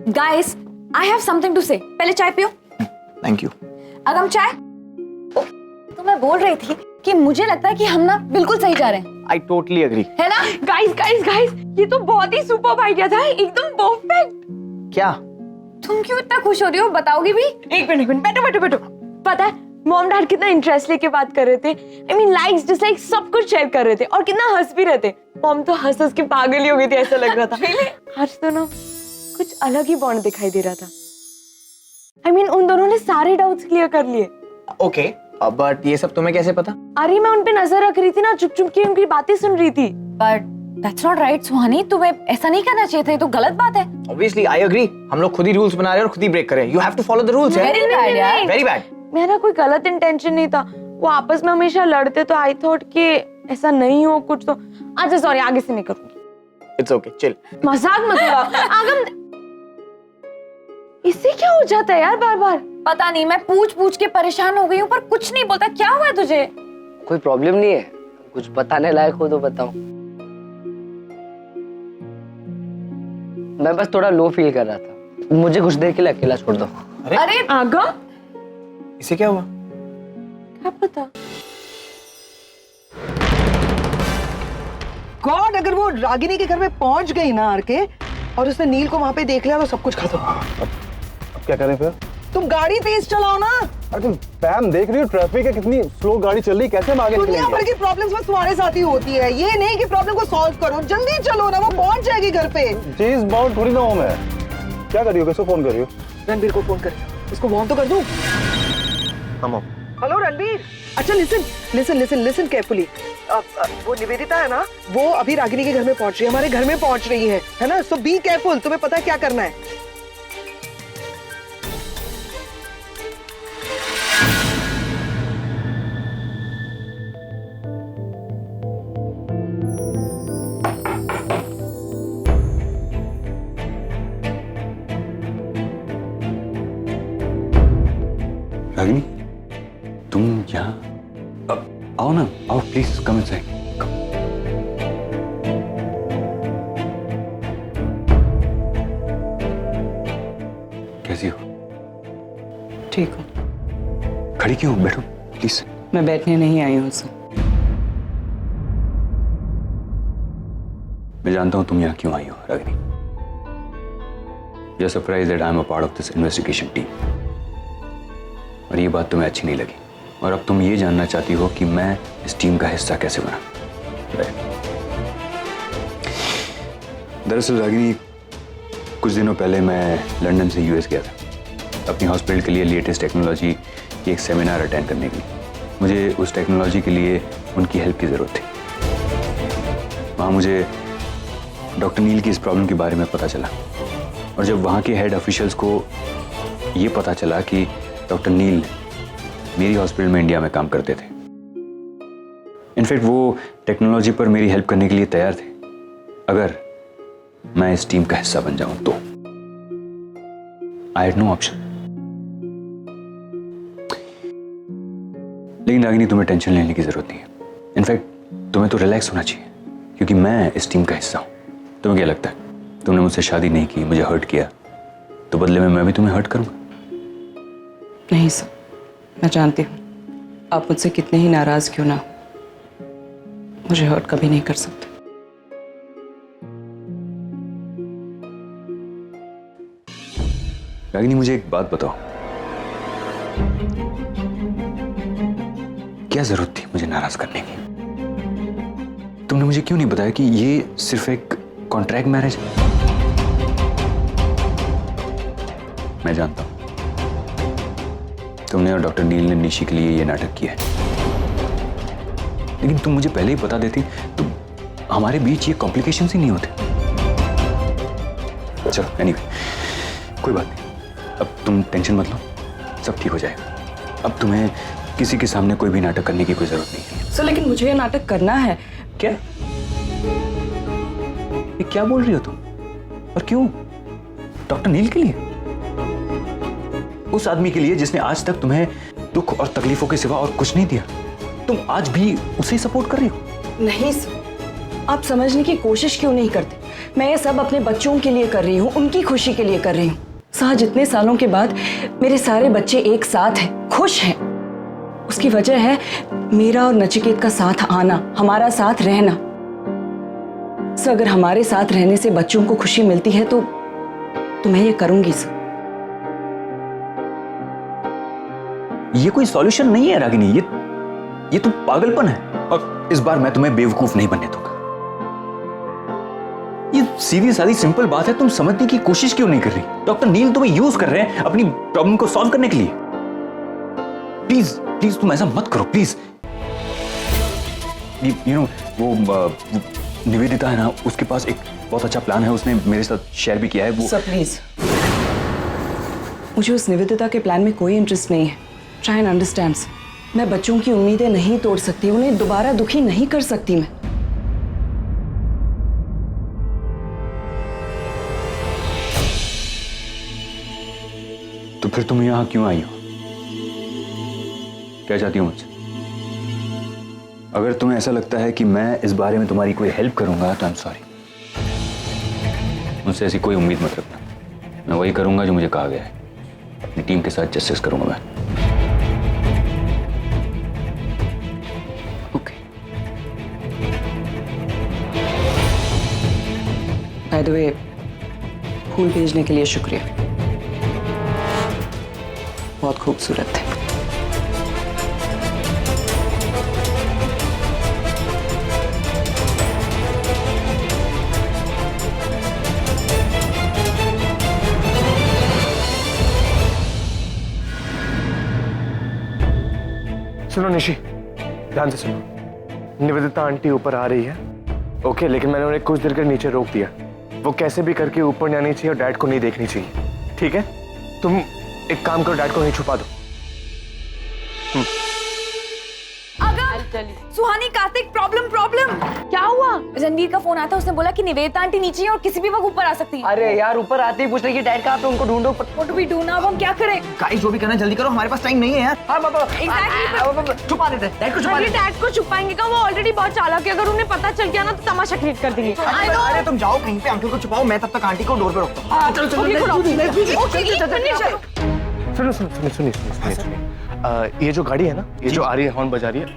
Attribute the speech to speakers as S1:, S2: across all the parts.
S1: Guys, I have something to say. पहले चाय पियो।
S2: Thank you.
S1: अगम चाय। तो मैं बोल रही थी कि मुझे लगता है कि हम ना बिल्कुल सही जा रहे हैं।
S2: I totally agree.
S1: है ना?
S3: गाइस गाइस गाइस, ये तो बहुत ही सुपर्ब आइडिया था, एकदम परफेक्ट।
S2: क्या?
S1: तुम क्यों इतना खुश हो रही हो? बताओगी भी?
S3: एक मिनट बैठो बैठो बैठो। पता है मॉम डैड कितना इंटरेस्ट लेके बात कर रहे थे। आई मीन लाइक्स डिसलाइक्स सब कुछ शेयर कर रहे थे और कितना हंस भी रहे थे। मॉम तो हंस हंस के पागल ही हो गई थी, ऐसा लग रहा था। आज तो ना कुछ अलग ही बॉन्ड दिखाई दे रहा था। आई मीन उन दोनों ने सारे डाउट्स क्लियर कर लिए।
S2: ओके, बट ये सब तुम्हें कैसे पता?
S3: अरे मैं उन पे नजर रख रही थी ना, चुप चुप के उनकी बातें सुन रही थी।
S1: बट दैट्स नॉट राइट सुहानी, तुम्हें ऐसा नहीं करना चाहिए था, ये तो गलत बात है।
S2: Obviously I agree. हम लोग खुद ही रूल्स बना रहे हैं और खुद ही ब्रेक कर रहे हैं। You have to follow the rules.
S1: Very bad यार।
S2: Very bad.
S3: मेरा कोई गलत इंटेंशन नहीं था। वो आपस में हमेशा लड़ते तो आई थॉट कि ऐसा नहीं हो कुछ तो। अच्छा सॉरी, आगे से नहीं करूंगी।
S2: It's okay, chill.
S3: मजाक मत उड़ाओ। आगम, इससे क्या हो जाता है यार बार बार?
S1: पता नहीं, मैं पूछ पूछ के परेशान हो गई हूँ पर कुछ नहीं बोलता। क्या हुआ है तुझे?
S4: कोई प्रॉब्लम नहीं है, कुछ बताने लायक हो तो बताओ। मैं बस थोड़ा लो फील कर रहा था, मुझे कुछ देर के लिए अकेला छोड़ दो।
S1: अरे
S3: आगम,
S2: इसे क्या हुआ?
S3: क्या पता।
S5: गॉड, अगर वो रागिनी के घर में पहुंच गई ना आरके और उसने नील को वहां पे देख लिया तो सब कुछ खत्म।
S6: अब क्या करें फिर?
S5: तुम गाड़ी तेज चलाओ ना।
S6: अरे तुम पैम देख रही हो ट्रैफिक है, कितनी स्लो गाड़ी चल रही, कैसे हम आगे
S5: दुनिया भर
S6: निकलेंगे?
S5: की प्रॉब्लम्स बस तुम्हारे साथ ही होती है। ये नहीं कि प्रॉब्लम को सॉल्व करो, जल्दी चलो ना, वो पहुंच जाएगी घर पे।
S6: चीज बाउंड थोड़ी ना हूं मैं। क्या कर रही हो, किसको फोन कर रही हो?
S5: रणबीर को फोन कर, उसको वार्न तो कर दूं। हेलो रणबीर। अच्छा listen listen listen listen carefully. वो निवेदिता है ना, वो अभी रागिनी के घर में पहुंच रही है, हमारे घर में पहुंच रही है ना? सो बी केयरफुल। तुम्हें पता है क्या करना है।
S7: रागिनी, तुम यहाँ आओ ना, आओ प्लीज कम इनसाइड। कैसी हो?
S8: ठीक हूँ।
S7: खड़ी क्यों हो? बैठो प्लीज।
S8: मैं बैठने नहीं आई हूँ सर।
S7: मैं जानता हूँ तुम यहाँ क्यों आई हो Ragini. You are surprised that I am a part of this investigation team. और ये बात तुम्हें अच्छी नहीं लगी और अब तुम ये जानना चाहती हो कि मैं इस टीम का हिस्सा कैसे बना। दरअसल रागिनी, कुछ दिनों पहले मैं लंदन से यूएस गया था अपनी हॉस्पिटल के लिए लेटेस्ट टेक्नोलॉजी की एक सेमिनार अटेंड करने के लिए। मुझे उस टेक्नोलॉजी के लिए उनकी हेल्प की ज़रूरत थी। वहाँ मुझे डॉक्टर नील की इस प्रॉब्लम के बारे में पता चला और जब वहाँ के हेड ऑफिशियल्स को ये पता चला कि डॉक्टर नील मेरी हॉस्पिटल में इंडिया में काम करते थे, इनफैक्ट वो टेक्नोलॉजी पर मेरी हेल्प करने के लिए तैयार थे अगर मैं इस टीम का हिस्सा बन जाऊं तो। I had no option. लेकिन रागिनी, तुम्हें टेंशन लेने की जरूरत नहीं है। इनफैक्ट तुम्हें तो रिलैक्स होना चाहिए क्योंकि मैं इस टीम का हिस्सा हूं। तुम्हें क्या लगता है तुमने मुझसे शादी नहीं की, मुझे हर्ट किया, तो बदले में मैं भी तुम्हें हर्ट करूंगा?
S8: नहीं सर, मैं जानती हूँ आप मुझसे कितने ही नाराज क्यों ना, मुझे हर्ट कभी नहीं कर सकते।
S7: रागिनी, मुझे एक बात बताओ, क्या जरूरत थी मुझे नाराज करने की? तुमने मुझे क्यों नहीं बताया कि ये सिर्फ एक कॉन्ट्रैक्ट मैरिज है? मैं जानता हूं तुमने और डॉक्टर नील ने निशी के लिए ये नाटक किया है, लेकिन तुम मुझे पहले ही बता देती तो हमारे बीच ये कॉम्प्लिकेशंस ही नहीं होते। चलो एनीवे, कोई बात नहीं, अब तुम टेंशन मत लो, सब ठीक हो जाएगा। अब तुम्हें किसी के सामने कोई भी नाटक करने की कोई जरूरत नहीं है।
S8: सर लेकिन मुझे ये नाटक करना है।
S7: क्या? ये क्या बोल रही हो तुम? और क्यों? डॉक्टर नील के लिए? उस आदमी के लिए जिसने आज तक तुम्हें दुख और तकलीफों के सिवा और कुछ नहीं दिया, तुम आज भी उसे सपोर्ट कर रही हो?
S8: नहीं सर, आप समझने की कोशिश क्यों नहीं करते? मैं ये सब अपने बच्चों के लिए कर रही हूँ, उनकी खुशी के लिए कर रही हूँ। सहज इतने सालों के बाद मेरे सारे बच्चे एक साथ हैं, खुश हैं। उसकी वजह है मेरा और नचिकेत का साथ आना, हमारा साथ रहना। सर अगर हमारे साथ रहने से बच्चों को खुशी मिलती है तो मैं ये करूंगी सर।
S7: ये कोई सॉल्यूशन नहीं है रागिनी, ये तो पागलपन है। और इस बार मैं तुम्हें बेवकूफ नहीं बनने दूंगा। ये सीधी सादी सिंपल बात है, तुम समझने की कोशिश क्यों नहीं कर रही? डॉक्टर नील तुम्हें यूज कर रहे हैं अपनी प्रॉब्लम को सॉल्व करने के लिए। प्लीज प्लीज तुम ऐसा मत करो प्लीज। यू नो वो निवेदिता है ना, उसके पास एक बहुत अच्छा प्लान है, उसने मेरे साथ शेयर भी किया है वो।
S8: सर प्लीज, मुझे उस निवेदिता के प्लान में कोई इंटरेस्ट नहीं है। Try and understand. मैं बच्चों की उम्मीदें नहीं तोड़ सकती, उन्हें दोबारा दुखी नहीं कर सकती मैं।
S7: तो फिर तुम यहां क्यों आई हो? क्या चाहती हो मुझसे? अगर तुम्हें ऐसा लगता है कि मैं इस बारे में तुम्हारी कोई हेल्प करूंगा तो आई एम सॉरी। मुझसे ऐसी कोई उम्मीद मत रखना। मैं वही करूंगा जो मुझे कहा गया है। अपनी टीम के साथ जस्टिस करूंगा मैं।
S8: ओके। बाय द वे, फूल भेजने के लिए शुक्रिया, बहुत खूबसूरत है।
S9: सुनो निशी, ध्यान से सुनो। निवेदिता आंटी ऊपर आ रही है, ओके, लेकिन मैंने उन्हें कुछ देर के नीचे रोक दिया। वो कैसे भी करके ऊपर नहीं आनी चाहिए और डैड को नहीं देखनी चाहिए, ठीक है? तुम एक काम करो, डैड को नहीं छुपा दो।
S1: सुहानी, कार्तिक, प्रॉब्लम।
S3: क्या हुआ?
S1: रणवीर का फोन आया था, उसने बोला कि निवेदिता आंटी नीचे है और किसी भी वक्त ऊपर आ सकती है।
S4: अरे यार, ऊपर आते ही पूछ रही कि डैड कहाँ पे, उनको ढूंढो।
S1: What do we do now? अब हम क्या करें?
S2: गाइस जो भी करना है जल्दी करो, हमारे पास टाइम नहीं है यार।
S4: हाँ बाबा,
S1: Exactly.
S2: छुपा देते हैं, डैड को छुपा
S3: अरे
S2: देते हैं।
S3: डैड को छुपाएंगे का? वो ऑलरेडी बहुत चालाक है, अगर उन्हें पता चल गया ना तो तमाशा क्रिएट कर देंगे।
S2: अरे तुम जाओ कहीं पे, अंकल को छुपाओ, मैं तब तक आंटी को डोर पे रखता हूँ। चलो चलो
S9: सुनिए, ये जो गाड़ी है ना, ये जो आ रही है, हॉर्न बजा रही है,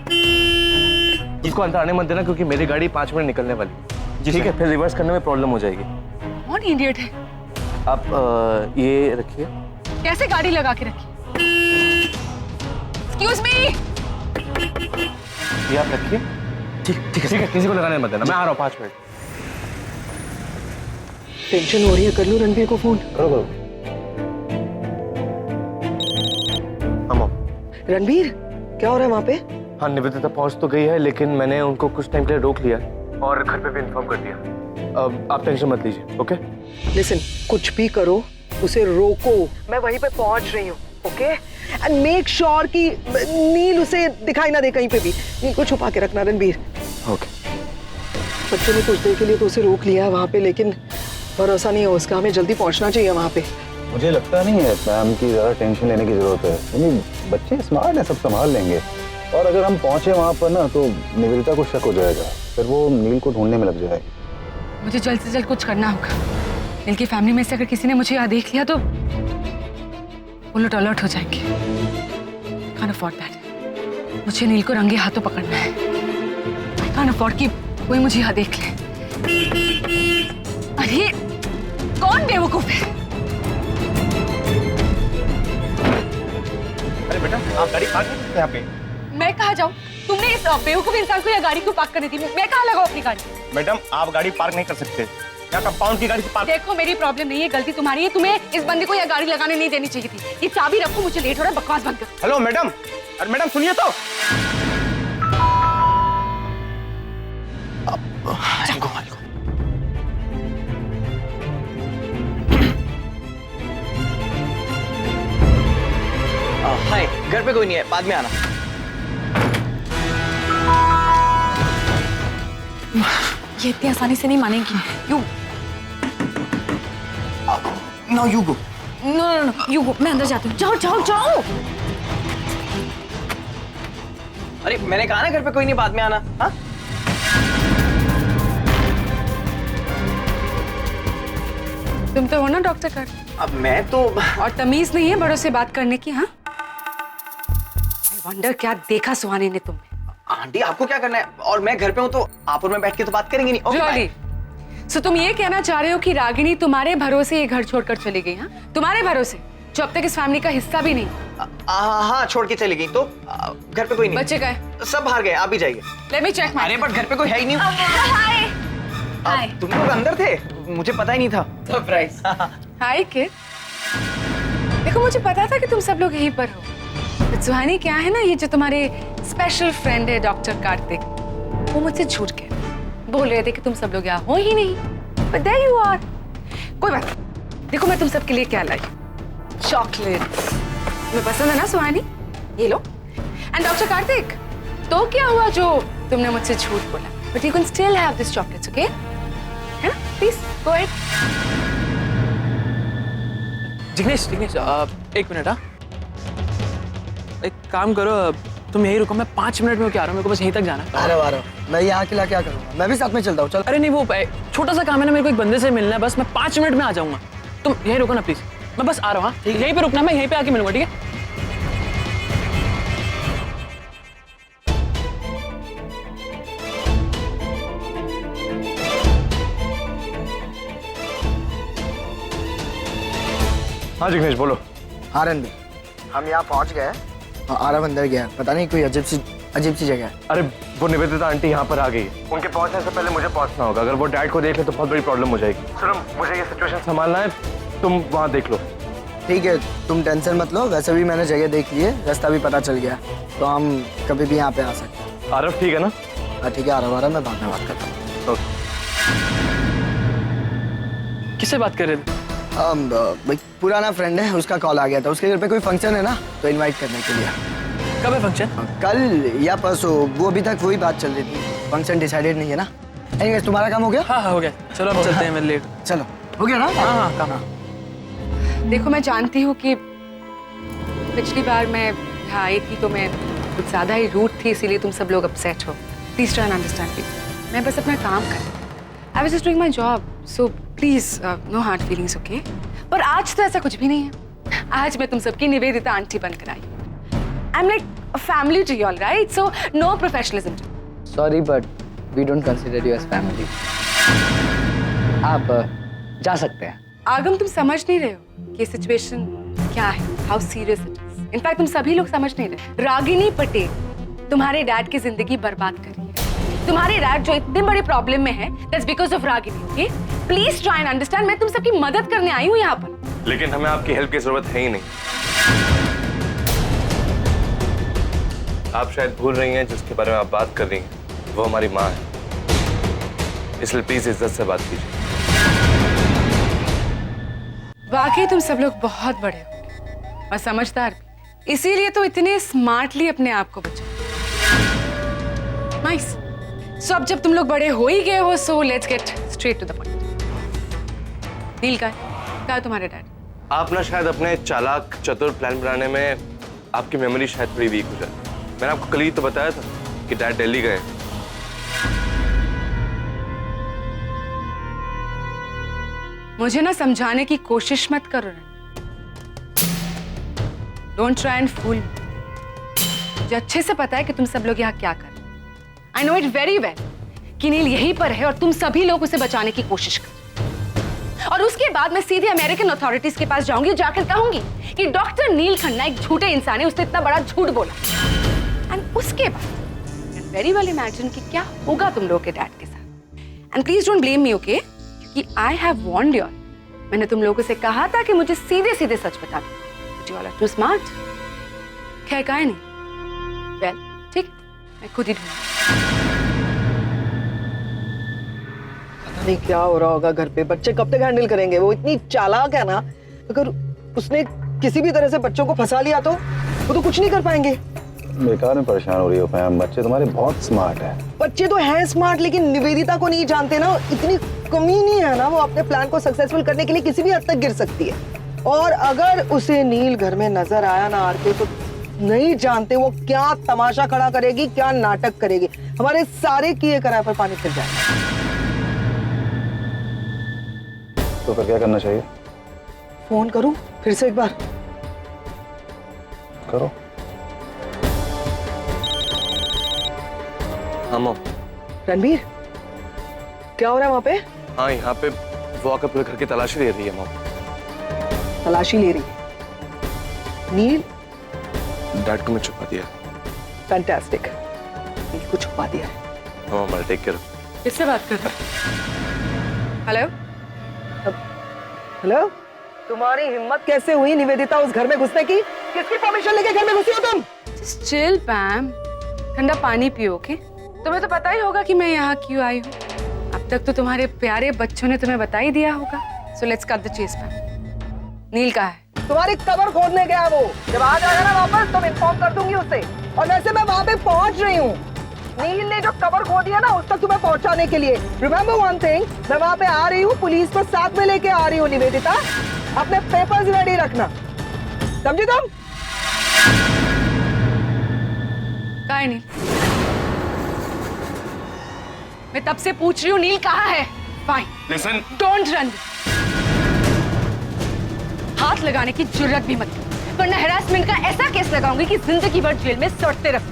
S9: इसको अंदर आने मत देना, क्योंकि मेरी गाड़ी 5 मिनट निकलने वाली है, ठीक है? फिर रिवर्स करने में प्रॉब्लम हो जाएगी।
S1: कौन इडियट है?
S9: आप ये रखिए।
S1: कैसे गाड़ी लगा के रखी? Excuse me.
S9: ये आप रखिए। ठीक है, किसी को लगाने मत देना, मैं आ रहा हूँ 5 मिनट।
S5: टेंशन हो रही है, कर लूं रणबीर को फोन?
S6: करो।
S5: रणबीर, क्या हो रहा है वहाँ पे?
S9: हाँ, निवेदिता पहुंच तो गई है, लेकिन मैंने उनको कुछ टाइम के लिए रोक लिया और घर पे भी इन्फॉर्म कर दिया। अब आप टेंशन मत लीजिए, ओके?
S5: लिसन, कुछ भी करो, उसे रोको। मैं वहीं पे पहुंच रही हूँ, ओके? एंड मेक श्योर कि नील उसे दिखाई ना दे कहीं पे भी। नील को छुपा के रखना रणबीर।
S9: ओके।
S5: बच्चों ने कुछ देर के लिए तो उसे रोक लिया है वहाँ पे, लेकिन भरोसा नहीं है उसका। हमें जल्दी पहुंचना चाहिए वहाँ पे।
S6: मुझे लगता नहीं है मैम की ज़्यादा टेंशन लेने की ज़रूरत है। यानी बच्चे स्मार्ट हैं, सब संभाल लेंगे। और अगर हम पहुंचे वहाँ पर ना तो निवेदिता को शक हो जाएगा, फिर वो नील को ढूंढने में लग जाएगी।
S10: मुझे जल्द से जल्द कुछ करना होगा। नील की फैमिली में से अगर किसी ने मुझे यहाँ देख लिया तो वो लोग अलर्ट हो जाएंगे। Can't afford that. मुझे नील को रंगे हाथों पकड़ना है। I can't afford कि कोई मुझे यहाँ देख ले। अरे कौन बेवकूफ है?
S9: अरे बेटा, आप गाड़ी पार्क कर सकते हैं यहाँ पे।
S10: मैं कहाँ जाऊँ? तुमने इस बेवकूफ इंसान को यह गाड़ी क्यों पार्क करनी थी? मैं कहाँ लगाऊँ अपनी गाड़ी?
S9: मैडम, आप गाड़ी पार्क नहीं कर सकते। यहाँ कंपाउंड की गाड़ी से पार्क।
S10: देखो, मेरी प्रॉब्लम नहीं है, गलती तुम्हारी है। तुम्हें इस बंदे को यह गाड़ी लगाने नहीं देनी चाहिए थी। ये चाबी रखो, मुझे लेट हो रहा है, बकवास बंद करो।
S9: हेलो मैडम, अरे मैडम सुनिए तो।
S2: हाय, घर पे कोई नहीं है, बाद में आना।
S1: ये इतनी आसानी से नहीं मानेगी। You
S2: know you go.
S1: No, you go. मैं अंदर जाती हूँ। जाओ।
S2: अरे मैंने कहा ना घर पे कोई नहीं, बाद में आना। हाँ
S10: तुम तो हो ना डॉक्टर कर,
S2: अब मैं तो
S10: और तमीज नहीं है बड़ों से बात करने की। हाँ, आई वंडर क्या देखा सुहानी ने तुम में।
S2: आंटी आपको क्या करना है, और मैं घर पे हूँ तो आप और मैं बैठ के तो बात करेंगे नहीं। Okay
S10: Really? So तुम ये कहना चाह रहे हो कि रागिनी तुम्हारे भरोसे ये घर छोड़कर चली गई? हाँ, तुम्हारे भरोसे जो अब तक इस फैमिली का हिस्सा भी नहीं।
S2: हाँ छोड़ के चली गई तो घर पे कोई नहीं।
S10: बच्चे गए?
S2: सब बाहर गए, आप भी जाइए।
S10: Let me check my-
S2: अरे बट घर पे कोई है ही नहीं।
S1: हाय
S2: तुम लोग अंदर थे, मुझे पता ही नहीं था। सरप्राइज।
S10: हाय किड, देखो मुझे पता था कि तुम सब लोग यहीं पर हो। But सुहानी क्या है ना, ये जो तुम्हारे स्पेशल फ्रेंड है डॉक्टर कार्तिक, वो मुझसे झूठ के बोल रहे थे कि तुम सब लोग यहाँ हो ही नहीं। But there you are। कोई बात नहीं। देखो मैं तुम सबके लिए क्या लाई, चॉकलेट। तुम्हें पसंद है ना सुहानी, ये लो। एंड डॉक्टर कार्तिक, तो क्या हुआ जो तुमने मुझसे झूठ बोला? But you can still have this chocolates, okay? है ना? Please go ahead।
S2: Jignesh Jignesh एक मिनट। हाँ, एक काम करो, तुम यही रुको, मैं 5 मिनट में क्या आ रहा हूँ, मेरे को बस यहीं तक जाना है।
S4: अरे वाह, मैं यहाँ अकेला क्या करूँगा, मैं भी साथ में चलता हूँ। चल।
S2: अरे नहीं, वो छोटा सा काम है ना, मेरे को एक बंदे से मिलना है, बस मैं 5 मिनट में आ जाऊंगा। तुम यहीं रुको ना प्लीज, मैं बस आ रहा हूँ। हाँ, यहीं पे रुकना, मैं यहीं पे आके मिलूंगा, ठीक है?
S9: हाँ जिग्नेश बोलो।
S4: हाँ रणबीर, हम यहाँ पहुँच गए। आरव अंदर गया, पता नहीं कोई अजीब सी जगह है।
S9: अरे वो निवेदिता आंटी यहाँ पर आ गई, उनके पहुंचने से पहले मुझे पहुंचना होगा। अगर वो डैड को देख ले तो बहुत बड़ी प्रॉब्लम हो जाएगी। सुनो, मुझे ये सिचुएशन संभालना है, तुम वहाँ देख लो।
S4: ठीक है, तुम टेंशन मत लो, वैसे भी मैंने जगह देख ली है, रास्ता भी पता चल गया, तो हम कभी भी यहाँ पे आ सकते हैं।
S9: आरव ठीक है ना?
S4: हाँ ठीक है आरव, मैं बाद में बात करता हूँ।
S2: किससे बात कर रहे थे?
S4: भाई पुराना फ्रेंड है, उसका कॉल आ गया था, उसके घर पे कोई फंक्शन है ना, तो इनवाइट करने के लिए।
S2: कब है फंक्शन?
S4: कल या परसों, वो अभी तक वही बात चल रही थी, फंक्शन डिसाइडेड नहीं है ना। एनीवेज तुम्हारा काम हो गया?
S2: हाँ हो गया, चलो अब चलते हैं, मैं लेट।
S4: चलो, हो गया ना?
S2: हाँ काम।
S10: देखो मैं जानती हूँ कि पिछली बार मैं यहाँ आई थी तो मैं कुछ ज्यादा ही रूड थी, इसीलिए तुम सब लोग अपसेट हो। Please try and understand me, मैं बस अपना काम कर, I was just doing my job, so please no hard feelings, okay? पर आज तो ऐसा कुछ भी नहीं है। आज मैं तुम सबकी निवेदिता आंटी बनकर आई। I am like a family to you, all right? So no professionalism.
S4: Sorry but we don't consider you as family. आप जा सकते हैं।
S10: आगम, तुम समझ नहीं रहे हो कि सिचुएशन क्या है, how serious it is. In fact तुम सभी लोग समझ नहीं रहे। रागिनी पटेल तुम्हारे डैड की जिंदगी बर्बाद कर रही है। तुम्हारे डैड जो इतने बड़े प्रॉब्लम में है, that's because of Ragini, okay? Please try and understand, मैं तुम सबकी मदद करने आई हूँ यहाँ पर।
S9: लेकिन हमें आपकी हेल्प की जरूरत है ही नहीं। आप शायद भूल रही हैं जिसके बारे में आप बात कर रही हैं, वो हमारी माँ है, इसलिए प्लीज इज्जत से बात कीजिए।
S10: वाकई तुम सब लोग बहुत बड़े हो और समझदार भी, इसीलिए तो इतने स्मार्टली अपने आप को बचाओ। नाइस। सो अब जब तुम लोग बड़े हो ही गए हो, so let's get straight to the point. Neel का है तुम्हारे डैड?
S9: आप ना शायद अपने चालाक चतुर प्लान बनाने में आपकी मेमोरी शायद थोड़ी वीक हो जाए। मैंने आपको कल ही तो बताया था कि डैड दिल्ली गए।
S10: मुझे ना समझाने की कोशिश मत करो, डोंट ट्राई एंड फूल। मुझे अच्छे से पता है कि तुम सब लोग यहाँ क्या कर रहे हो। I know it very well कि नील यहीं पर है और तुम सभी लोग उसे बचाने की कोशिश कर। और उसके बाद मैं सीधे अमेरिकन अथॉरिटीज के पास जाऊंगी, जाकर कहूंगी कि डॉक्टर नील खन्ना एक झूठे इंसान है, उसने इतना बड़ा झूठ बोला। एंड उसके बाद वेरी वेल इमेजिन कि क्या होगा तुम लोगों के डैड के साथ। And please don't blame me, okay? कि I have warned you all। मैंने तुम लोगों से कहा था कि मुझे सीधे सीधे सच बता दो। But you all are too smart। खैर काहे नहीं। Well, ठीक, मैं खुद ही ढूंढूंगी।
S5: पता नहीं क्या हो रहा होगा घर पे, बच्चे कब तक हैंडल करेंगे? वो इतनी चालाक है ना, अगर उसने किसी भी तरह से बच्चों को फंसा लिया तो वो तो कुछ नहीं कर पाएंगे।
S6: बेकार में परेशान हो रही हो फैम, बच्चे तुम्हारे बहुत स्मार्ट हैं।
S5: बच्चे तो हैं स्मार्ट, लेकिन निवेदिता को नहीं जानते ना, इतनी कमी नहीं है ना, वो अपने प्लान को सक्सेसफुल करने के लिए किसी भी हद तक गिर सकती है। और अगर उसे नील घर में नजर आया ना आरके, तो नहीं जानते वो क्या तमाशा खड़ा करेगी, क्या नाटक करेगी, हमारे सारे किए कराए पर पानी फिर जाएगा।
S6: तो फिर क्या करना चाहिए?
S5: फोन करूं फिर से एक बार?
S6: करो।
S9: हाँ मॉम।
S5: रणबीर, क्या हो रहा है वहां पे?
S9: हाँ, यहाँ पे वो आकर पूरे घर की तलाशी ले रही है मॉम।
S5: तलाशी ले रही है? नील?
S9: डैड को मैं छुपा दिया।
S5: फैंटास्टिक, नील को छुपा दिया है।
S9: हाँ मॉम, टेक केयर।
S10: किससे बात कर रहे हो? हेलो?
S5: हेलो, तुम्हारी हिम्मत कैसे हुई निवेदिता उस घर में घुसने की? किसकी परमिशन लेके घर में घुसी हो तुम?
S10: Just chill, पैम। ठंडा पानी पियो, ओके? तुम्हें तो पता ही होगा कि मैं यहाँ क्यों आई हूँ। अब तक तो तुम्हारे प्यारे बच्चों ने तुम्हें बता ही दिया होगा। So let's cut the chase, पैम। नील कहाँ है?
S5: तुम्हारी कब्र खोदने गया वो। जब आ जाएगा ना वापस तो मैं इन्फॉर्म कर दूंगी उसे। और वैसे मैं वहां पे पहुंच रही हूँ। नील ने जो कब्र खोदी है ना उस तक तुम्हें पहुंचाने के लिए। रिमेम्बर वन थिंग, मैं वहां पे आ रही हूँ, पुलिस को साथ में लेके आ रही हूँ। निवेदिता, अपने पेपर्स रेडी रखना, समझी तुम?
S10: कहाँ है नील? मैं तब से पूछ रही हूँ नील कहाँ है? Fine,
S9: listen,
S10: don't run. हाथ लगाने की जुर्रत भी मत करो, वरना हैरेसमेंट का ऐसा केस लगाऊंगी कि जिंदगी भर जेल में सड़ते रहो।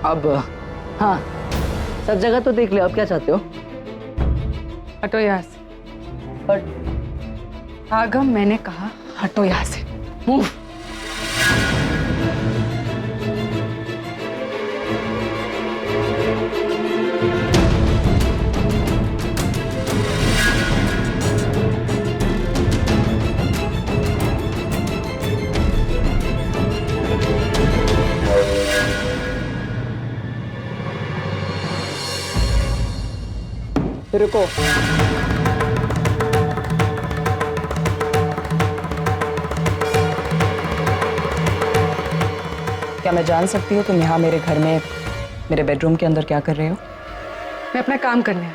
S8: अब हाँ, सब जगह तो देख लिया, अब क्या चाहते हो?
S10: हटो यहाँ से।
S8: बट
S10: आगम, मैंने कहा हटो यहाँ से। मूव।
S8: रुको, क्या मैं जान सकती हूँ तुम यहाँ मेरे घर में, मेरे बेडरूम के अंदर क्या कर रहे हो?
S10: मैं अपना काम करने आई,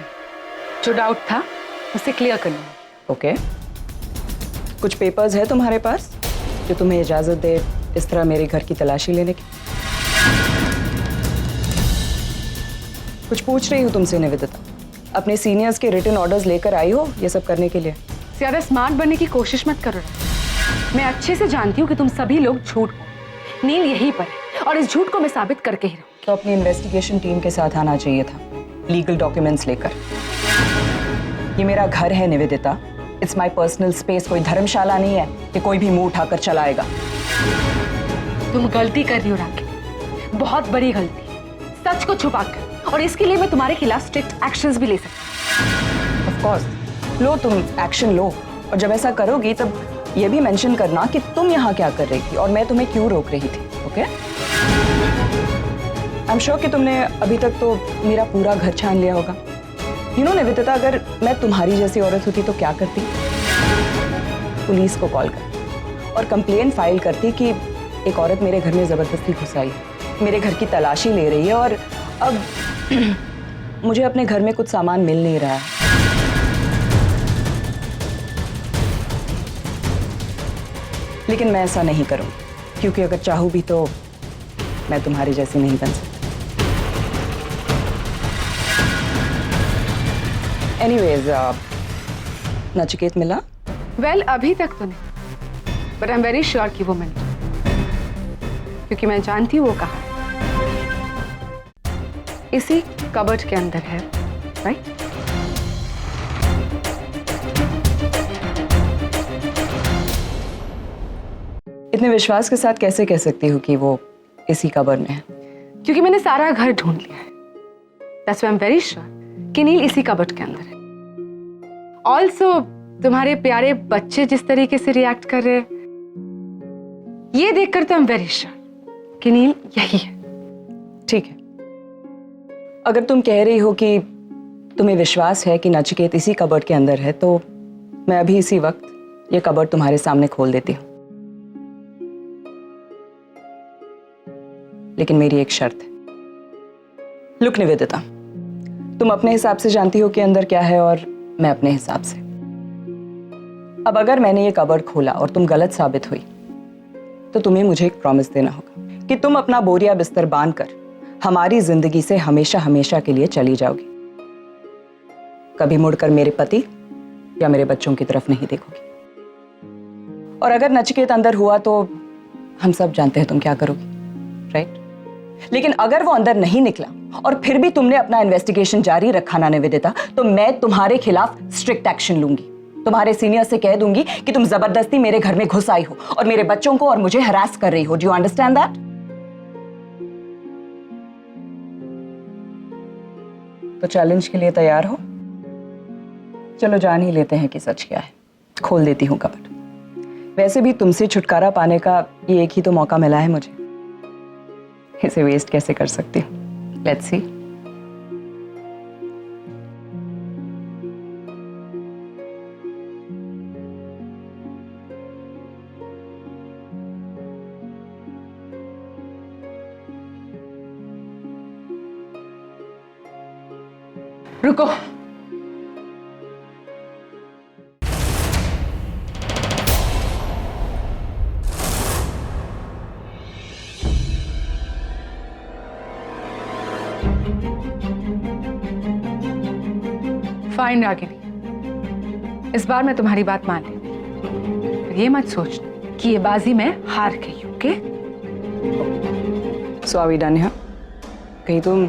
S10: जो डाउट था उसे क्लियर करने आई।
S8: ओके, कुछ पेपर्स है तुम्हारे पास जो तुम्हें इजाजत दे इस तरह मेरे घर की तलाशी लेने की? कुछ पूछ रही हूँ तुमसे निवेदिता, अपने सीनियर्स के रिटन ऑर्डर्स लेकर आई हो ये सब करने के लिए?
S10: ज्यादा स्मार्ट बनने की कोशिश मत करो। मैं अच्छे से जानती हूँ कि तुम सभी लोग झूठ बोल। नील यहीं पर है और इस झूठ को मैं साबित करके ही रहूंगी।
S8: तो अपनी इन्वेस्टिगेशन टीम के साथ आना चाहिए था, लीगल डॉक्यूमेंट्स लेकर। ये मेरा घर है Nivedita, it's my personal space, कोई धर्मशाला नहीं है कि कोई भी मुंह उठाकर चला आएगा।
S10: तुम गलती कर रही हो राखी, बहुत बड़ी गलती, सच को छुपाकर, और इसके लिए मैं तुम्हारे खिलाफ स्ट्रिक्ट एक्शंस भी ले सकती हूँ।
S8: ऑफ कोर्स, लो तुम एक्शन लो, और जब ऐसा करोगी तब ये भी मेंशन करना कि तुम यहाँ क्या कर रही थी और मैं तुम्हें क्यों रोक रही थी। ओके? आई एम श्योर कि तुमने अभी तक तो मेरा पूरा घर छान लिया होगा। यू नो निवेदिता, अगर मैं तुम्हारी जैसी औरत होती तो क्या करती? पुलिस को कॉल करती और कंप्लेन फाइल करती कि एक औरत मेरे घर में जबरदस्ती घुस आई है, मेरे घर की तलाशी ले रही है और अब मुझे अपने घर में कुछ सामान मिल नहीं रहा है। लेकिन मैं ऐसा नहीं करूं, क्योंकि अगर चाहूं भी तो मैं तुम्हारी जैसी नहीं बन सकती। एनीवेज, नचिकेत मिला?
S10: वेल, अभी तक तो नहीं, but I am very sure कि वो मिल। क्योंकि मैं जानती हूँ वो कहाँ है। इसी कबर्ड के अंदर है, राइट?
S8: इतने विश्वास के साथ कैसे कह सकती हूँ कि वो इसी कबर में है?
S10: क्योंकि मैंने सारा घर ढूंढ लिया है। That's why I'm very sure कि नील इसी कबर्ड के अंदर है। ऑल्सो तुम्हारे प्यारे बच्चे जिस तरीके से रिएक्ट कर रहे हैं, ये देखकर तो I'm very sure कि नील यही है।
S8: ठीक है, अगर तुम कह रही हो कि तुम्हें विश्वास है कि नचिकेत इसी कबर्ड के अंदर है, तो मैं अभी इसी वक्त ये कबर्ड तुम्हारे सामने खोल देती हूँ। लेकिन मेरी एक शर्त है। लुक निवेदिता, तुम अपने हिसाब से जानती हो कि अंदर क्या है और मैं अपने हिसाब से। अब अगर मैंने ये कबर्ड खोला और तुम गलत साबित हुई, तो तुम्हें मुझे एक प्रॉमिस देना होगा कि तुम अपना बोरिया बिस्तर बांधकर हमारी जिंदगी से हमेशा हमेशा के लिए चली जाओगी। कभी मुड़कर मेरे पति या मेरे बच्चों की तरफ नहीं देखोगी। और अगर नचिकेत अंदर हुआ तो हम सब जानते हैं तुम क्या करोगी, राइट? लेकिन अगर वो अंदर नहीं निकला और फिर भी तुमने अपना इन्वेस्टिगेशन जारी रखा ना निवेदिता, तो मैं तुम्हारे खिलाफ स्ट्रिक्ट एक्शन लूंगी। तुम्हारे सीनियर से कह दूंगी कि तुम जबरदस्ती मेरे घर में घुस आई हो और मेरे बच्चों को और मुझे हरास कर रही हो। Do you understand that? तो चैलेंज के लिए तैयार हो? चलो जान ही लेते हैं कि सच क्या है। खोल देती हूँ कबर्ड। वैसे भी तुमसे छुटकारा पाने का ये एक ही तो मौका मिला है मुझे, इसे वेस्ट कैसे कर सकती हूँ? Let's see.
S10: रुको, फाइन रागिनी, इस बार मैं तुम्हारी बात मान ली। पर ये मत सोचना कि ये बाजी मैं हार गई हूं, okay?
S8: So are we done here? कहीं तुम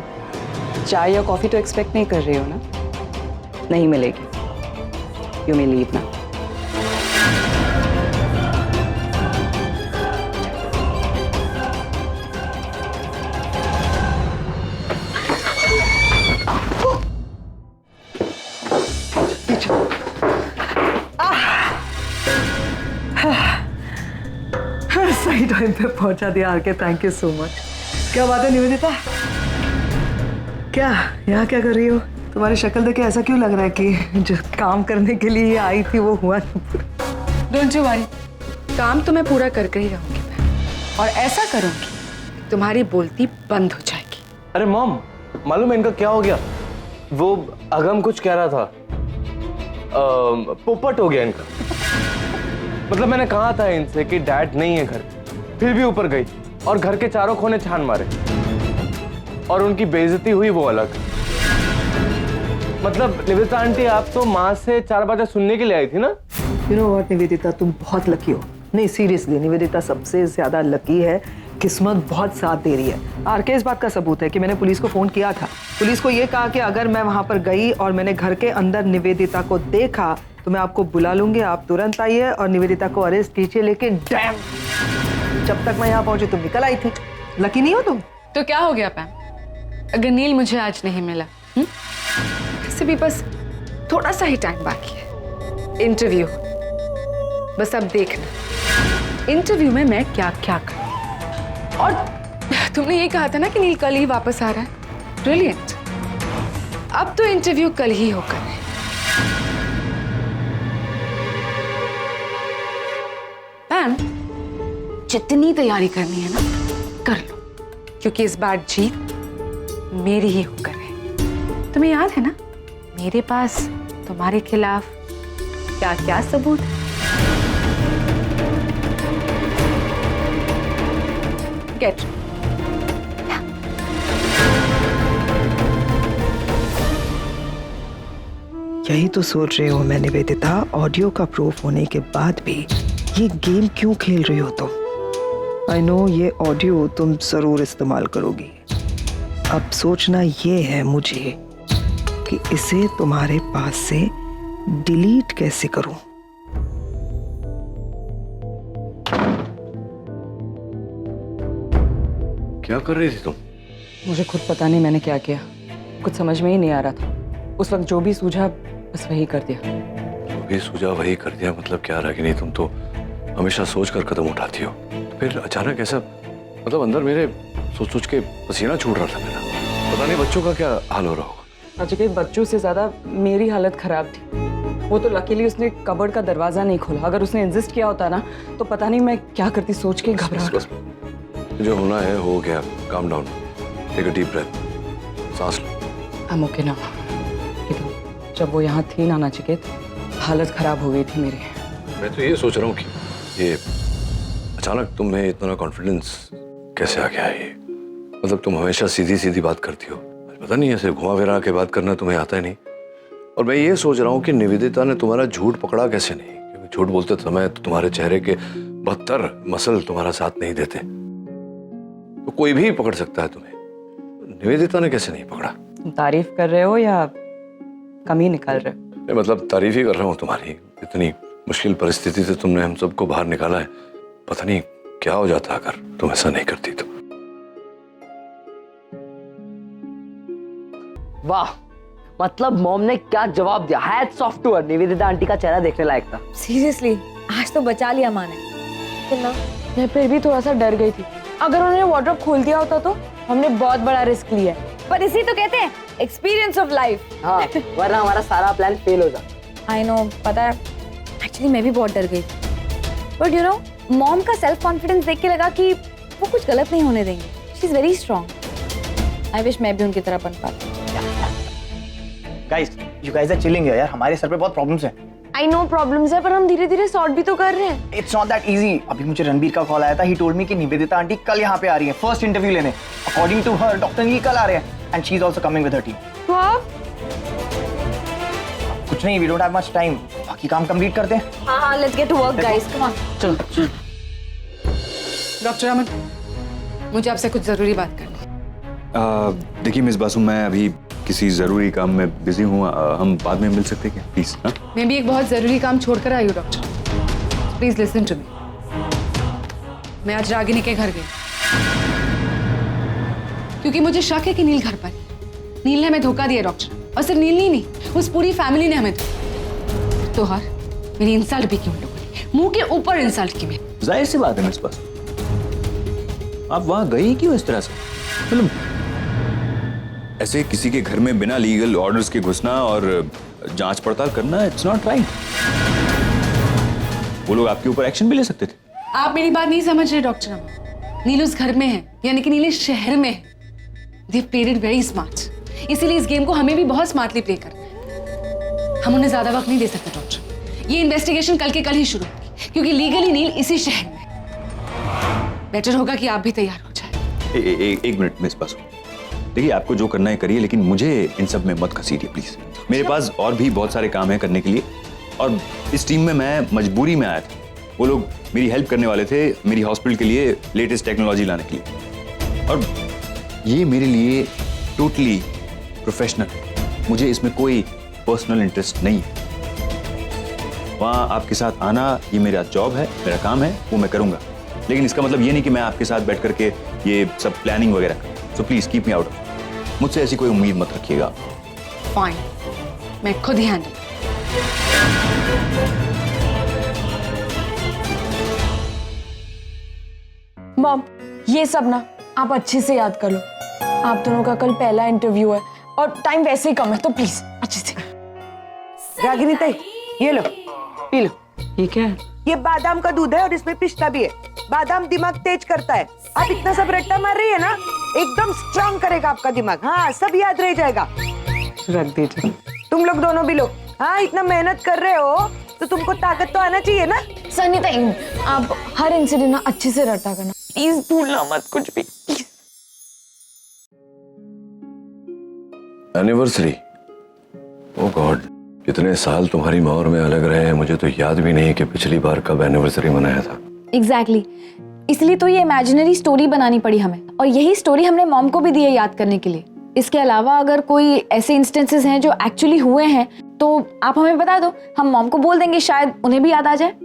S8: चाय या कॉफी तो एक्सपेक्ट नहीं कर रही हो ना? नहीं मिलेगी। यू मे लीव ना।
S5: सही टाइम पे पहुंचा दिया आके, थैंक यू सो मच। क्या बात है निवेदिता, क्या यहाँ क्या कर रही हो? तुम्हारी शक्ल देख के ऐसा क्यों लग रहा है कि जो काम करने के लिए आई थी वो हुआ नहीं पूरा?
S10: डोंट यू वरी, काम तो मैं पूरा करके ही रहूंगी मैं। और ऐसा करूंगी तुम्हारी बोलती बंद हो जाएगी।
S9: अरे मॉम, मालूम है इनका क्या हो गया? वो अगम कुछ कह रहा था, पोपट हो गया इनका। मतलब मैंने कहा था इनसे कि डैड नहीं है घर, फिर भी ऊपर गई और घर के चारों कोने छान मारे और उनकी बेइज्जती हुई वो अलग। मतलब निवेदिता आंटी, आप तो माँ से 4 बातें सुनने के लिए आई थी ना?
S5: यू नो व्हाट निवेदिता, तुम बहुत लकी हो। नहीं सीरियसली, निवेदिता सबसे ज्यादा लकी है। किस्मत बहुत साथ दे रही है। आरके इस बात का सबूत है कि मैंने पुलिस को फोन किया था। पुलिस को ये कहा कि अगर मैं वहां पर गई और मैंने घर के अंदर निवेदिता को देखा तो मैं आपको बुला लूंगी, आप तुरंत आइए और निवेदिता को अरेस्ट कीजिए। लेकिन डैम, जब तक मैं यहाँ पहुंची तुम निकल आई थी। लकी नहीं हो तुम?
S10: तो क्या हो गया पैम, अगर नील मुझे आज नहीं मिला? वैसे भी बस थोड़ा सा ही टाइम बाकी है, इंटरव्यू। बस अब देखना इंटरव्यू में मैं क्या क्या करूं। और तुमने ये कहा था ना कि नील कल ही वापस आ रहा है। ब्रिलियंट, अब तो इंटरव्यू कल ही होकर है। पैम, जितनी तैयारी करनी है ना कर लो, क्योंकि इस बार जीत मेरी ही होकर है। तुम्हें याद है ना मेरे पास तुम्हारे खिलाफ क्या क्या सबूत है? गेट
S5: यही तो सोच रही हूँ मैं निवेदिता, ऑडियो का प्रूफ होने के बाद भी ये गेम क्यों खेल रही हो तुम? आई नो ये ऑडियो तुम जरूर इस्तेमाल करोगी। अब सोचना ये है मुझे कि इसे तुम्हारे पास से डिलीट कैसे करूं।
S11: क्या कर रही थी तुम?
S8: मुझे खुद पता नहीं मैंने क्या किया, कुछ समझ में ही नहीं आ रहा था। उस वक्त जो भी सूझा बस वही कर दिया।
S11: जो भी सूझा वही कर दिया मतलब क्या रहा कि नहीं, तुम तो हमेशा सोच कर कदम उठाती हो, तो फिर अचानक ऐसा मतलब अंदर मेरे सोच सोच के पसीना छूट रहा था मेरा। पता नहीं बच्चों का क्या हाल हो रहा होगा।
S8: नचिकेत, बच्चों से ज्यादा मेरी हालत खराब थी। वो तो लकीली उसने कबर्ड का दरवाजा नहीं खोला, अगर उसने इंसिस्ट किया होता ना तो पता नहीं मैं क्या करती। सोच के घबरा।
S11: जो होना है हो गया, calm down, take a deep breath, सांस लो।
S8: I'm okay now। लेकिन जब वो यहाँ थी ना नचिकेत, हालत खराब हो गई थी मेरी।
S11: मैं तो ये सोच रहा हूँ कि ये अचानक तुम्हें इतना कॉन्फिडेंस कैसे आ गया है। ये मतलब तुम हमेशा सीधी सीधी बात करती हो, पता नहीं ऐसे घुमा फिरा के बात करना तुम्हें आता ही नहीं। और मैं ये सोच रहा हूँ कि निवेदिता ने तुम्हारा झूठ पकड़ा कैसे नहीं, क्योंकि झूठ बोलते समय तो तुम्हारे चेहरे के 72 मसल तुम्हारा साथ नहीं देते, तो कोई भी पकड़ सकता है तुम्हें, निवेदिता ने कैसे नहीं पकड़ा?
S8: तुम तारीफ कर रहे हो या कमी निकाल रहे हो?
S11: मैं मतलब तारीफ ही कर रहा हूँ तुम्हारी। इतनी मुश्किल परिस्थिति से तुमने हम सबको बाहर निकाला है, पता नहीं क्या हो जाता अगर तुम ऐसा नहीं करती तो।
S12: वाह, मतलब मॉम ने क्या जवाब दिया। Hats off to her. Nivedita aunty का चेहरा देखने लायक था।
S1: सीरियसली आज तो बचा लिया माँ ने।
S3: मैं फिर भी थोड़ा सा डर गई थी। अगर उन्होंने वार्डरोब खोल दिया होता तो हमने बहुत बड़ा रिस्क लिया है।
S1: पर इसी तो कहते हैं एक्सपीरियंस ऑफ लाइफ।
S12: हाँ, वरना हमारा सारा प्लान फेल हो जाता।
S1: आई नो, पता है एक्चुअली मैं भी बहुत डर गई, बट यू नो मॉम का सेल्फ कॉन्फिडेंस देख के लगा कि वो कुछ गलत नहीं होने देंगे। She is very strong. I wish मैं भी उनकी तरह बन पाती।
S13: Guys, you guys are chilling यार, हमारे सर पे बहुत प्रॉब्लम्स हैं।
S3: आई नो प्रॉब्लम्स है, पर हम धीरे धीरे सॉर्ट भी तो कर रहे हैं।
S13: It's not that easy. अभी मुझे रणबीर का कॉल आया था। ही टोल्ड मी कि निवेदिता आंटी कल यहाँ पे आ रही है फर्स्ट इंटरव्यू लेने। According to her doctor Neel कल आ रहे हैं and she is also coming with her team.
S3: तो आप
S13: कुछ नहीं, we don't have much time, बाकी काम कंप्लीट करते हैं।
S1: हाँ, let's get to work guys, come on.
S10: चलो। डॉक्टर अमन, मुझे आपसे कुछ जरूरी बात करनी है।
S7: देखिए मिस बासु, मैं अभी किसी ज़रूरी काम में बिजी हूँ, हम बाद में मिल सकते हैं क्या प्लीज़?
S10: मैं भी एक बहुत जरूरी काम छोड़कर आई हूँ doctor, please listen to me. मैं आज रागिनी के घर गई क्योंकि मुझे शक है कि नील घर पर है। नील ने हमें धोखा दिया डॉक्टर, और सिर्फ नील नहीं, उस पूरी फैमिली ने हमें धोखा। तो हर मेरी इंसल्ट भी की उन लोगों ने, मुंह के ऊपर इंसल्ट की। मैं
S7: जाहिर सी बात है मिस बासु, आप वहाँ गई क्यों इस तरह से? मतलब ऐसे किसी के घर में बिना लीगल ऑर्डर्स के घुसना और जांच पड़ताल करना, इट्स नॉट राइट। वो लोग आपके ऊपर एक्शन भी ले सकते थे।
S10: आप मेरी बात नहीं समझ रहे डॉक्टर अमन। नील उस घर में है, यानी कि नील इस शहर में है। They played it very smart, इसीलिए इस गेम को हमें भी बहुत स्मार्टली प्ले करना है। हम उन्हें ज्यादा वक्त नहीं दे सकते डॉक्टर। ये इन्वेस्टिगेशन कल के कल ही शुरू होगी, क्योंकि लीगली नील इसी शहर में। बेटर होगा कि आप भी तैयार हो जाए।
S7: एक मिनट मिस बासु, देखिए आपको जो करना है करिए, लेकिन मुझे इन सब में मत घसीटिए प्लीज। मेरे पास और भी बहुत सारे काम है करने के लिए, और इस टीम में मैं मजबूरी में आया था। वो लोग मेरी हेल्प करने वाले थे मेरी हॉस्पिटल के लिए लेटेस्ट टेक्नोलॉजी लाने के लिए, और ये मेरे लिए टोटली प्रोफेशनल है। मुझे इसमें कोई पर्सनल इंटरेस्ट नहीं है। वहाँ आपके साथ आना ये मेरा जॉब है, मेरा काम है, वो मैं करूँगा, लेकिन इसका मतलब ये नहीं कि मैं आपके साथ बैठ करके ये सब प्लानिंग वगैरह करूँ। So please keep me out of, मुझसे ऐसी कोई उम्मीद मत रखिएगा।
S10: फाइन, मैं खुद ही हैंडल।
S3: मॉम, ये सब ना आप अच्छे से याद कर लो। आप दोनों का कल पहला इंटरव्यू है और टाइम वैसे ही कम है, तो प्लीज अच्छे से।
S5: रागिनी ताई, ये लो, पी लो।
S8: ये क्या है?
S5: ये बादाम का दूध है और इसमें पिस्ता भी है। बादाम दिमाग तेज करता है। आप इतना सब रट्टा मार रही है ना, एकदम स्ट्रांग करेगा आपका दिमाग। हाँ, सब याद रह जाएगा।
S8: रख दीजिए।
S5: तुम लोग दोनों भी लो। हाँ, इतना मेहनत कर रहे हो तो तुमको ताकत तो आना चाहिए ना।
S3: सनीता, आप हर इंसिडेंट ना अच्छे से रटा करना, प्लीज भूलना मत कुछ भी।
S11: एनिवर्सरी, ओह गॉड, कितने साल तुम्हारी माँ और मैं अलग रहे हैं, मुझे तो याद भी नहीं कि पिछली बार कब एनिवर्सरी मनाया था।
S1: एग्जैक्टली। इसलिए तो ये इमेजिनरी स्टोरी बनानी पड़ी हमें, और यही स्टोरी हमने मॉम को भी दी है याद करने के लिए। इसके अलावा अगर कोई ऐसे इंस्टेंसेस हैं जो एक्चुअली हुए हैं तो आप हमें बता दो, हम मॉम को बोल देंगे, शायद उन्हें भी याद आ जाए।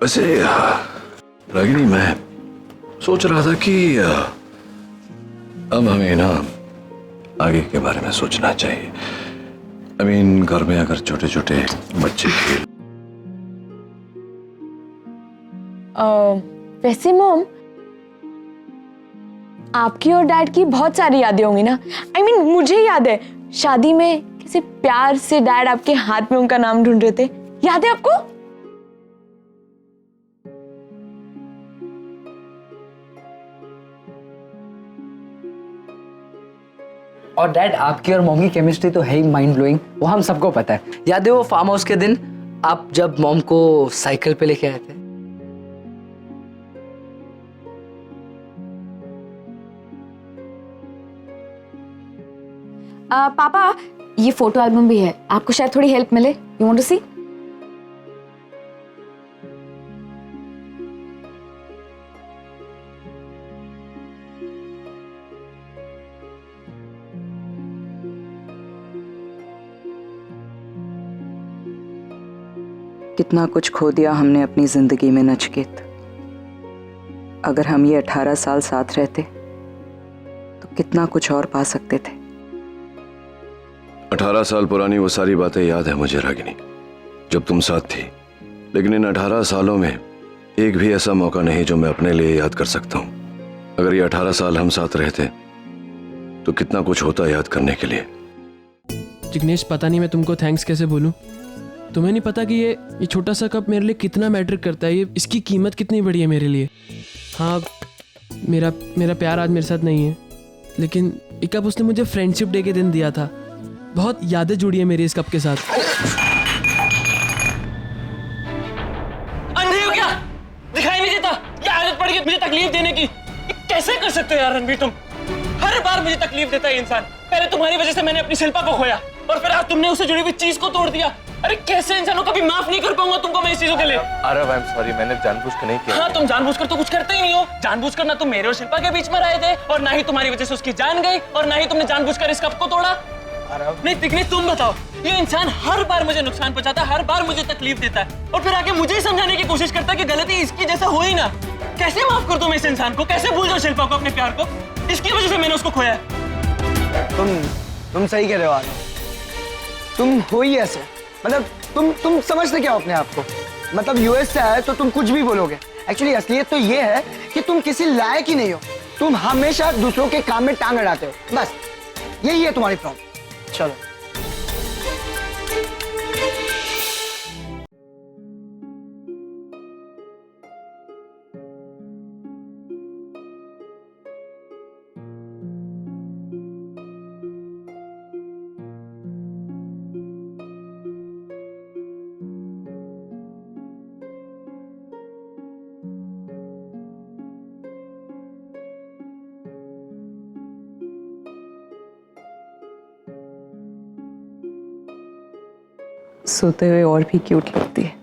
S11: वैसे रागिनी, मैं सोच रहा था कि अब हमें ना आगे के बारे में सोचना चाहिए। आई मीन, घर में अगर छोटे छोटे बच्चे खेल।
S3: वैसे मॉम, आपकी और डैड की बहुत सारी यादें होंगी ना। I mean, मुझे याद है शादी में किसी प्यार से डैड आपके हाथ में उनका नाम ढूंढ रहे थे, याद है आपको?
S12: और डैड, आपकी और मॉम की केमिस्ट्री तो है ही माइंड ब्लोइंग, वो हम सबको पता है। याद है वो फार्म हाउस के दिन आप जब मॉम को साइकिल पे लेके आए थे?
S1: पापा, ये फोटो एल्बम भी है, आपको शायद थोड़ी हेल्प मिले। यू वांट टू सी?
S8: कितना कुछ खो दिया हमने अपनी जिंदगी में नचिकेत। अगर हम ये 18 साल साथ रहते तो कितना कुछ और पा सकते थे।
S11: 18 साल पुरानी वो सारी बातें याद है मुझे रागिनी, जब तुम साथ थी। लेकिन इन 18 सालों में एक भी ऐसा मौका नहीं जो मैं अपने लिए याद कर सकता हूं। अगर ये 18 साल हम साथ रहते तो कितना कुछ होता याद करने के लिए।
S2: जिग्नेश, पता नहीं मैं तुमको थैंक्स कैसे बोलूं। तुम्हें नहीं पता कि ये छोटा सा कप मेरे लिए कितना मैटर करता है, ये इसकी कीमत कितनी बड़ी है मेरे लिए। हाँ, मेरा प्यार आज मेरे साथ नहीं है, लेकिन ये कप उसने मुझे फ्रेंडशिप डे के दिन दिया था। बहुत यादें जुड़ी है मेरी इस कप के साथ।
S14: अंधे हो क्या? दिखाई नहीं देता? ये आदत पड़ गई मुझे तकलीफ देने की। कैसे कर सकते हो यार रणबीर तुम? हर बार मुझे तकलीफ देता है इंसान। पहले तुम्हारी वजह से मैंने अपनी शिल्पा को खोया, और फिर आज तुमने उससे जुड़ी हुई चीज को तोड़ दिया। अरे कैसे इंसानों कभी माफ नहीं कर पाऊंगा तुमको मैं इस चीजों के लिए।
S9: अरे आई एम सॉरी, मैंने जानबूझकर नहीं किया।
S14: हाँ, तुम जानबूझकर तो कुछ करते ही नहीं हो। जानबूझकर ना तुम मेरे और शिल्पा के बीच में रहे थे, और ना ही तुम्हारी वजह से उसकी जान गई, और ना ही तुमने जानबूझकर इस कप को तोड़ा। नहीं दिखने, तुम बताओ, ये इंसान हर बार मुझे नुकसान पहुंचाता है, हर बार मुझे तकलीफ देता है, और फिर आके मुझे समझाने की कोशिश करता है कि गलती इसकी जैसा हो ही ना। कैसे माफ कर दूं मैं इस इंसान को? कैसे भूल जाऊं शिल्पा को, अपने प्यार को? इसकी वजह से मैंने उसको खोया है।
S4: तुम सही कह रहे हो आर्यन। तुम हो ही ऐसे, मतलब तुम समझते क्या हो अपने आप को? मतलब यूएस से आए तो तुम कुछ भी बोलोगे। एक्चुअली असलियत तो ये है कि तुम किसी लायक ही नहीं हो। तुम हमेशा दूसरों के काम में टांग अड़ाते हो, बस यही है तुम्हारी प्रॉब्लम। चलो
S8: सोते हुए और भी क्यूट लगती है।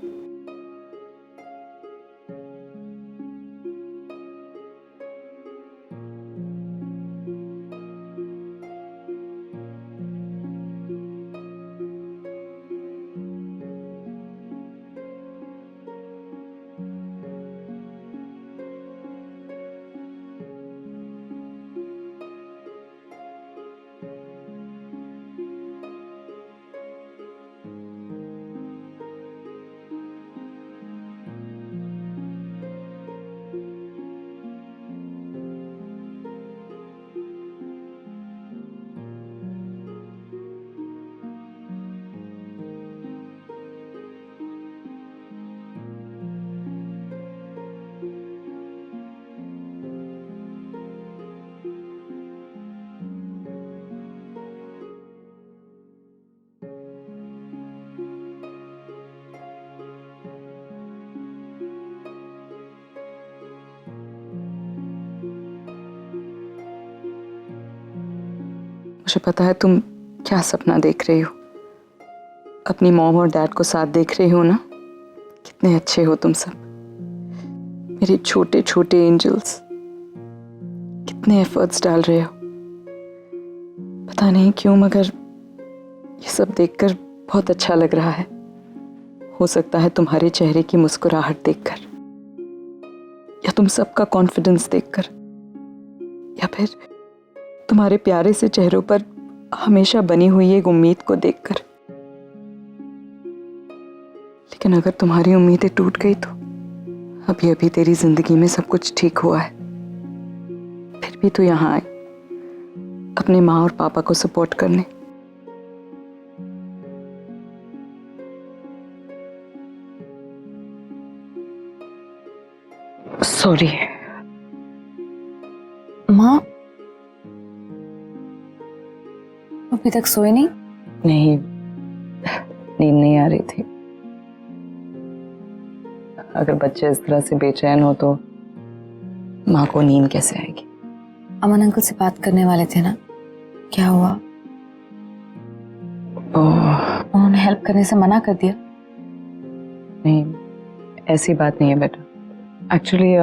S8: मुझे पता है तुम क्या सपना देख रही हो। अपनी मॉम और डैड को साथ देख रही हो ना। कितने अच्छे हो तुम सब, मेरे छोटे छोटे एंजल्स। कितने एफर्ट्स डाल रहे हो। पता नहीं क्यों मगर ये सब देखकर बहुत अच्छा लग रहा है। हो सकता है तुम्हारे चेहरे की मुस्कुराहट देखकर, या तुम सबका कॉन्फिडेंस देखकर, या फिर तुम्हारे प्यारे से चेहरों पर हमेशा बनी हुई एक उम्मीद को देखकर। लेकिन अगर तुम्हारी उम्मीदें टूट गई तो अभी अभी तेरी जिंदगी में सब कुछ ठीक हुआ है, फिर भी तू यहाँ आई अपने माँ और पापा को सपोर्ट करने। सॉरी
S1: माँ, अभी तक सोए नहीं?
S8: नहीं, नींद नहीं आ रही थी। अगर बच्चे इस तरह से बेचैन हो तो माँ को नींद कैसे आएगी?
S1: अमन अंकल से बात करने वाले थे ना, क्या हुआ? उन्होंने हेल्प करने से मना कर दिया?
S8: नहीं, ऐसी बात नहीं है बेटा। एक्चुअली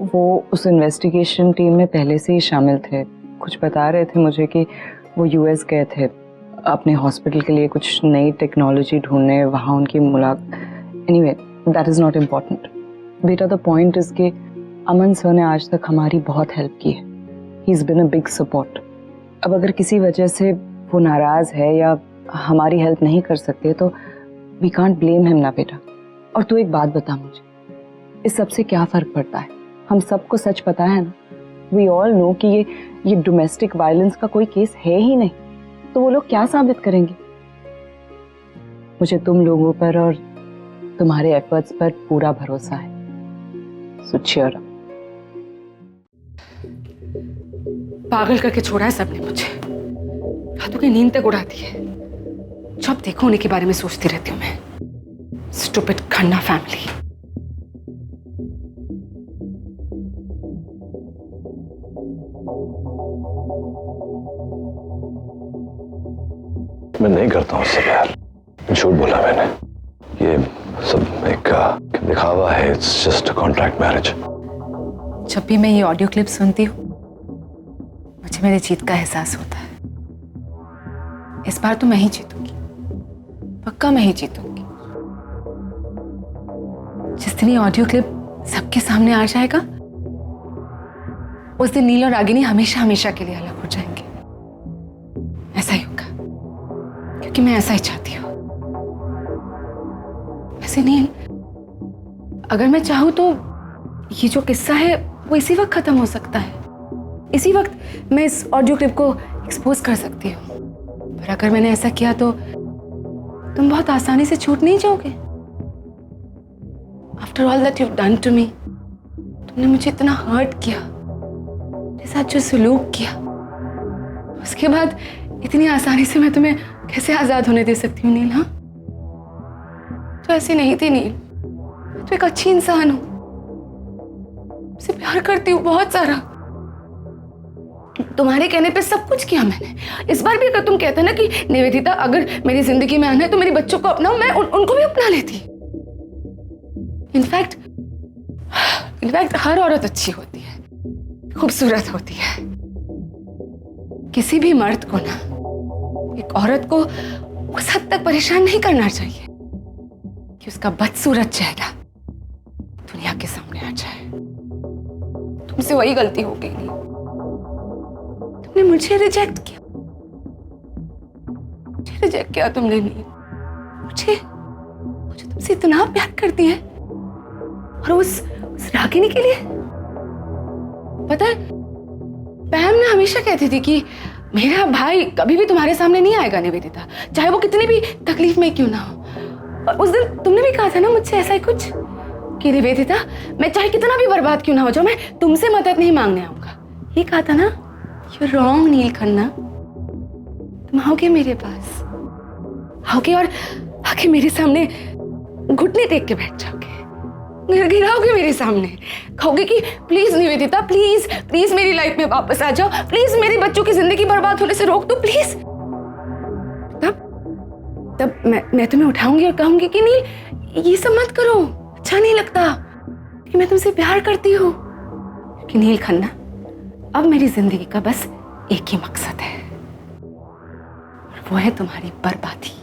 S8: वो उस इन्वेस्टिगेशन टीम में पहले से ही शामिल थे। कुछ बता रहे थे मुझे कि वो यूएस गए थे अपने हॉस्पिटल के लिए कुछ नई टेक्नोलॉजी ढूंढने। वहाँ उनकी मुलाकात। Anyway, that is not important बेटा। द पॉइंट इज़ कि अमन सर ने आज तक हमारी बहुत हेल्प की है। He is been a big support. अब अगर किसी वजह से वो नाराज़ है या हमारी हेल्प नहीं कर सकते तो वी कांट ब्लेम हिम ना बेटा। और तू एक बात बता मुझे, इस सब से क्या फ़र्क पड़ता है? हम सबको सच पता है ना। वी ऑल नो कि ये डोमेस्टिक वायलेंस का कोई केस है ही नहीं, तो वो लोग क्या साबित करेंगे? मुझे तुम लोगों पर और तुम्हारे एफर्ट्स पर पूरा भरोसा है। सो cheer up।
S10: पागल करके छोड़ा है सबने मुझे, रातों की नींद तक उड़ा दी है। जब देखो उन्हीं के बारे में सोचती रहती हूँ मैं। Stupid Khanna family.
S11: मैं नहीं करता हूँ उससे प्यार। झूठ बोला मैंने। ये सब एक दिखावा है। It's just a contract marriage.
S10: जब भी मैं ये ऑडियो क्लिप सुनती हूँ मुझे मेरी जीत का एहसास होता है। इस बार तो मैं ही जीतूंगी, पक्का मैं ही जीतूंगी। जिस दिन ये ऑडियो क्लिप सबके सामने आ जाएगा उस दिन नील और रागिनी हमेशा हमेशा के लिए अलग हो जाएंगे। ऐसा ही होगा क्योंकि मैं ऐसा ही चाहती हूँ। वैसे नील, अगर मैं चाहूँ तो ये जो किस्सा है वो इसी वक्त खत्म हो सकता है। इसी वक्त मैं इस ऑडियो क्लिप को एक्सपोज कर सकती हूँ। पर अगर मैंने ऐसा किया तो तुम बहुत आसानी से छूट नहीं जाओगे। After all that you done to me, तुमने मुझे इतना हर्ट किया, मेरे साथ जो सलूक किया, उसके बाद इतनी आसानी से मैं तुम्हें कैसे आजाद होने दे सकती हूँ नील? हाँ, तो ऐसी नहीं थी नील। तो एक अच्छी इंसान हूँ, उसे प्यार करती हूँ बहुत सारा। तुम्हारे कहने पे सब कुछ किया मैंने। इस बार भी अगर तुम कहते ना कि निवेदिता अगर मेरी जिंदगी में आना है तो मेरे बच्चों को अपनाओ, मैं उनको भी अपना लेती। इनफैक्ट हर औरत अच्छी होती है, खूबसूरत होती है। किसी भी मर्द को ना एक औरत को उस हद तक परेशान नहीं करना चाहिए कि उसका बदसूरत चेहरा दुनिया के सामने आ जाए। तुमसे वही गलती हो गई नहीं, तुमने मुझे रिजेक्ट किया। मुझे रिजेक्ट किया तुमने नहीं। मुझे तुमसे इतना प्यार करती है और उस रागिनी के लिए। पता है पैम ने हमेशा कहती थी कि मेरा भाई कभी भी तुम्हारे सामने नहीं आएगा निवेदिता, चाहे वो कितनी भी तकलीफ में क्यों ना हो। और उस दिन तुमने भी कहा था ना मुझसे ऐसा ही कुछ कि निवेदिता मैं चाहे कितना भी बर्बाद क्यों ना हो जाऊं, मैं तुमसे मदद नहीं मांगने आऊंगा। ये कहा था ना। यू रॉन्ग नील खन्ना। तुम आओगे मेरे पास, आओगे और आके मेरे सामने घुटने टेक के बैठ जाओगे। गिराओगे मेरे सामने, कहोगे कि प्लीज निवेदिता, प्लीज प्लीज मेरी लाइफ में वापस आ जाओ, प्लीज मेरे बच्चों की जिंदगी बर्बाद होने से रोक दो प्लीज। तब मैं तुम्हें उठाऊंगी और कहूंगी कि नहीं ये सब मत करो, अच्छा नहीं लगता, कि मैं तुमसे प्यार करती हूँ। कि नील खन्ना, अब मेरी जिंदगी का बस एक ही मकसद है, वो है तुम्हारी बर्बादी।